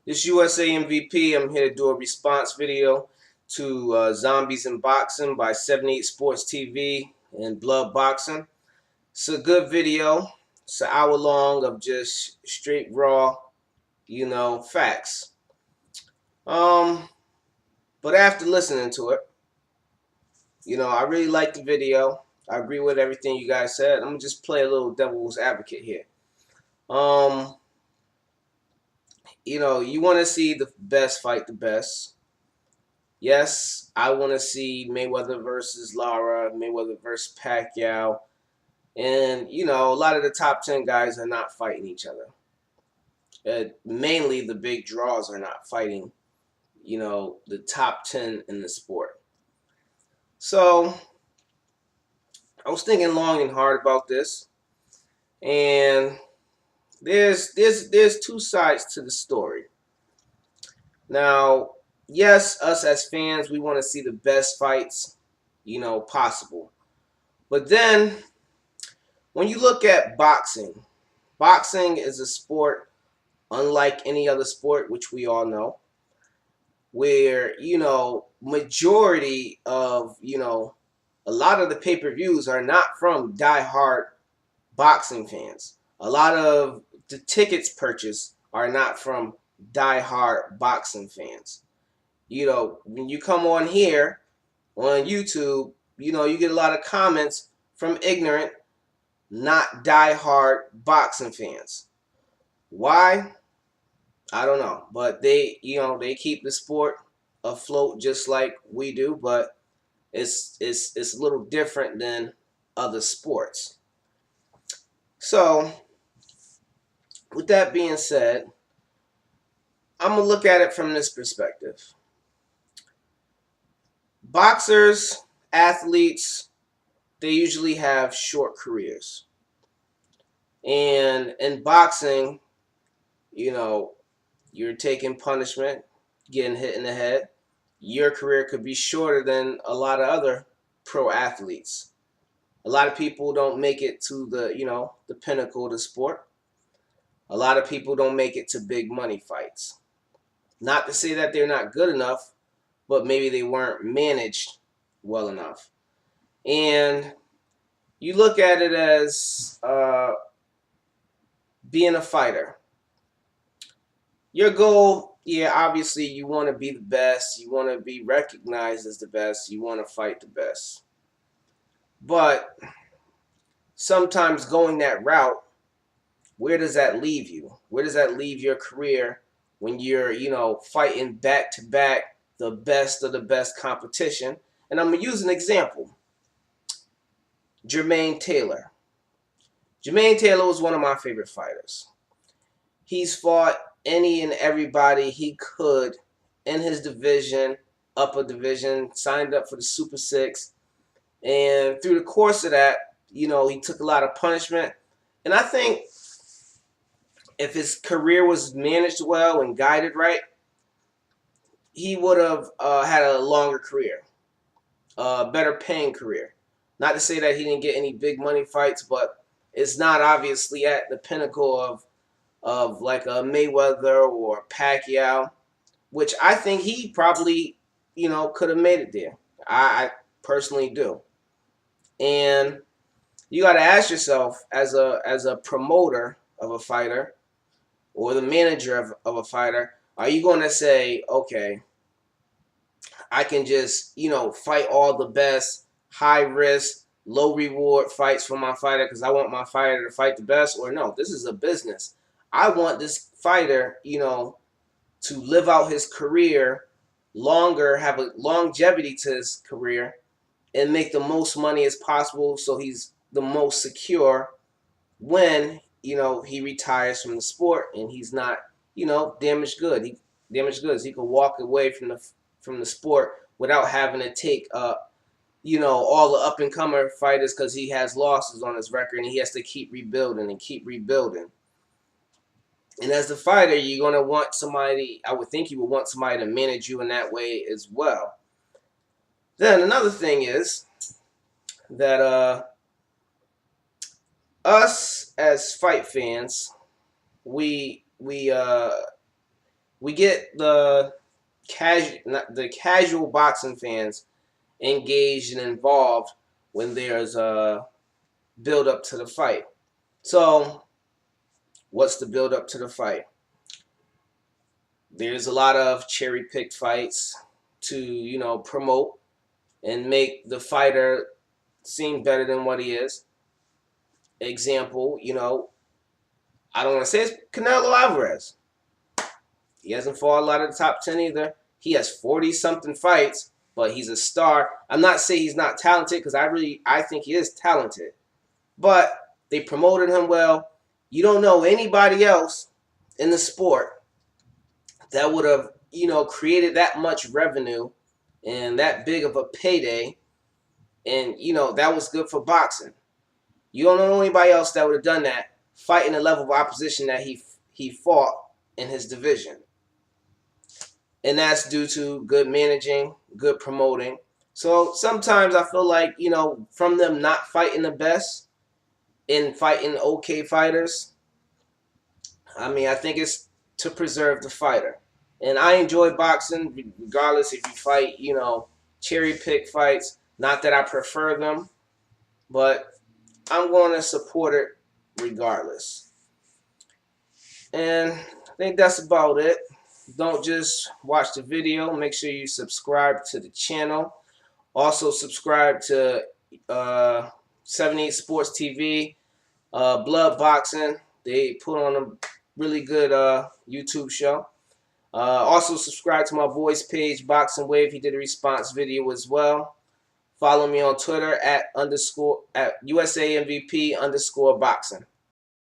This USA MVP. I'm here to do a response video to Zombies in Boxing by 78 Sports TV and BloodBoxing. It's a good video. It's an hour long of just straight raw, facts. Um, but after listening to it, I really liked the video. I agree with everything you guys said. I'm gonna just play a little devil's advocate here. Um, you want to see the best fight the best. Yes, I want to see Mayweather versus Lara, Mayweather versus Pacquiao. And, a lot of the top 10 guys are not fighting each other. Mainly the big draws are not fighting, the top 10 in the sport. So I was thinking long and hard about this. And there's two sides to the story. Now, yes, us as fans, we want to see the best fights, possible. But then when you look at boxing, boxing is a sport unlike any other sport, which we all know, where, majority of, a lot of the pay-per-views are not from die-hard boxing fans. A lot of the tickets purchased are not from die-hard boxing fans. When you come on here on YouTube, you get a lot of comments from ignorant, not die-hard boxing fans. Why? I don't know, but they keep the sport afloat just like we do, but it's a little different than other sports. So, with that being said, I'm gonna look at it from this perspective. Boxers, athletes, they usually have short careers. And in boxing, you're taking punishment, getting hit in the head. Your career could be shorter than a lot of other pro athletes. A lot of people don't make it to the pinnacle of the sport. A lot of people don't make it to big money fights. Not to say that they're not good enough, but maybe they weren't managed well enough. And you look at it as being a fighter. Your goal, yeah, obviously you want to be the best. You want to be recognized as the best. You want to fight the best. But sometimes going that route, where does that leave you? Where does that leave your career when you're, fighting back to back the best of the best competition? And I'm going to use an example. Jermaine Taylor. Jermaine Taylor was one of my favorite fighters. He's fought any and everybody he could in his division, upper division, signed up for the Super Six. And through the course of that, he took a lot of punishment. And I think if his career was managed well and guided right, he would have had a longer career, a better paying career. Not to say that he didn't get any big money fights, but it's not obviously at the pinnacle of like a Mayweather or Pacquiao, which I think he probably, could have made it there. I personally do. And you got to ask yourself as a promoter of a fighter or the manager of a fighter, are you going to say, okay, I can just, fight all the best, high risk, low reward fights for my fighter because I want my fighter to fight the best? Or no, this is a business. I want this fighter, to live out his career longer, have a longevity to his career, and make the most money as possible so he's the most secure when, he retires from the sport and he's not, damaged good. Damaged goods. He could walk away from the sport without having to take up, all the up and comer fighters because he has losses on his record and he has to keep rebuilding and keep rebuilding. And as the fighter, you're going to want somebody, I would think you would want somebody to manage you in that way as well. Then another thing is that us as fight fans, we we get the casual boxing fans engaged and involved when there's a build up to the fight. So, what's the build up to the fight? There's a lot of cherry picked fights to, promote and make the fighter seem better than what he is. Example, I don't want to say it's Canelo Alvarez. He hasn't fought a lot of the top 10 either. He has 40 something fights, but he's a star. I'm not saying he's not talented, because I think he is talented. But they promoted him well. You don't know anybody else in the sport that would have, created that much revenue and that big of a payday. And, that was good for boxing. You don't know anybody else that would have done that, fighting the level of opposition that he fought in his division. And that's due to good managing, good promoting. So sometimes I feel like, from them not fighting the best and fighting okay fighters, I think it's to preserve the fighter. And I enjoy boxing regardless if you fight, cherry pick fights. Not that I prefer them, but I'm going to support it regardless. And I think that's about it. Don't just watch the video. Make sure you subscribe to the channel. Also subscribe to 78SportsTV BloodBoxing. They put on a really good YouTube show. Also subscribe to my boy's page, Boxing Wave. He did a response video as well. Follow me on Twitter at usamvp_boxing.